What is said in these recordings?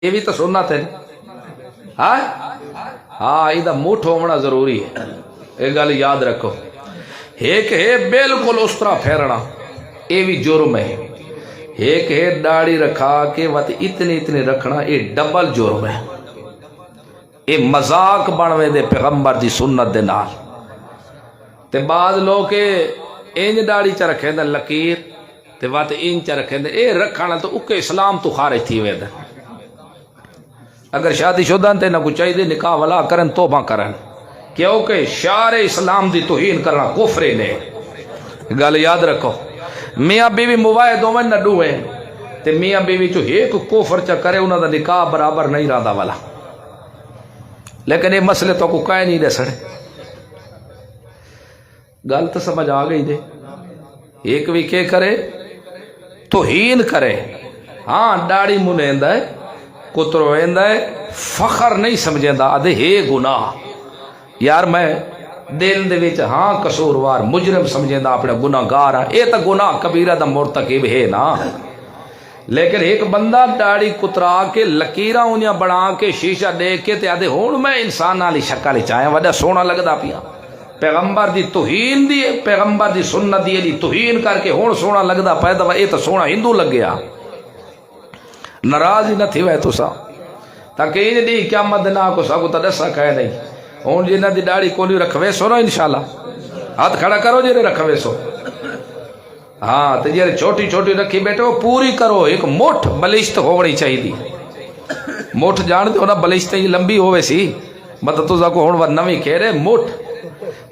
یہ بھی تو سنت ہے ہاں ہاں یہ مٹھ ہونا ضروری ہے یہ گل یاد رکھو ایک ہے بالکل اس طرح پھیرنا یہ بھی جرم ہے ایک ہے داڑھی رکھا کے وقت اتنی رکھنا یہ ڈبل جرم ہے یہ مذاق بنوے دے پیغمبر دی سنت دے نال تے بعض لوگ انج داڑھی چ رکھیں دے لکیر تے وقت انج چ رکھیں دے اے رکھنا تو اکے اسلام تو خارج تھی وے دے اگر شادی شدہ تے نہ کچھ چاہیے نکاح ولا کرن توبہ کرن کیونکہ شعار اسلام دی توہین کرنا کفر نے گل یاد رکھو میاں بیوی موائے دونوں نہ ڈوئے تے میاں بیوی چو ایک کفر چا کرے انہاں دا نکاح برابر نہیں رہا والا لیکن یہ مسئلے تو کو کہہ نہیں دے سڑے گل تو سمجھ آ گئی دے ایک بھی کیا کرے توہین کرے ہاں داڑھی منیندا ہے کترو ویندا ہے فخر نہیں سمجھیندا آدھے ہے گناہ یار میں دل دے وچ ہاں قصوروار مجرم سمجھیندا اپنے گناہگار ہاں اے تا گناہ کبیرہ دا مرتکب ہے نا لیکن ایک بندہ داڑھی کترا کے لکیراں انہاں بنا کے شیشہ دیکھ کے تے آدھے ہن میں انسان والی شکل چاہیا وڈا سونا لگدا پیا پیغمبر دی توہین دی پیغمبر دی سنت دی علی توہین کر کے ہن سونا لگدا پیدا اے تا سونا ہندو لگ گیا ناراض ہی نہ تھی وے تساں تاکہ ان دی قیامت دے نا کو ساکو تا دسا کہے نہیں ہن جنہاں دی داڑھی کونی رکھوے سو نا انشاءاللہ ہاتھ کھڑا کرو جے رکھوے سو ہاں تے جے چھوٹی چھوٹی رکھی بیٹھے وہ پوری کرو ایک مٹھ بلشت ہونی چاہیے مٹھ جان دے ہونا بلشت ہی لمبی ہوئے سی مطلب تو کو ہن نویں کہہ رہے مٹھ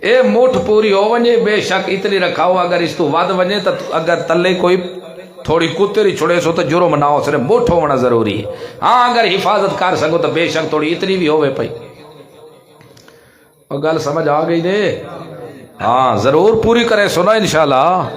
اے مٹھ پوری ہو ونجے بے شک اتنی رکھاؤ اگر اس تو ود ونجے تو اگر تلے کوئی تھوڑی کتری چھڑے سو تو جرم نہ ہو صرف مٹھ ہونا ضروری ہے ہاں اگر حفاظت کر سکو تو بے شک تھوڑی اتنی بھی ہوئے پئی اور گل سمجھ آ گئی دے ہاں ضرور پوری کرے سنا انشاءاللہ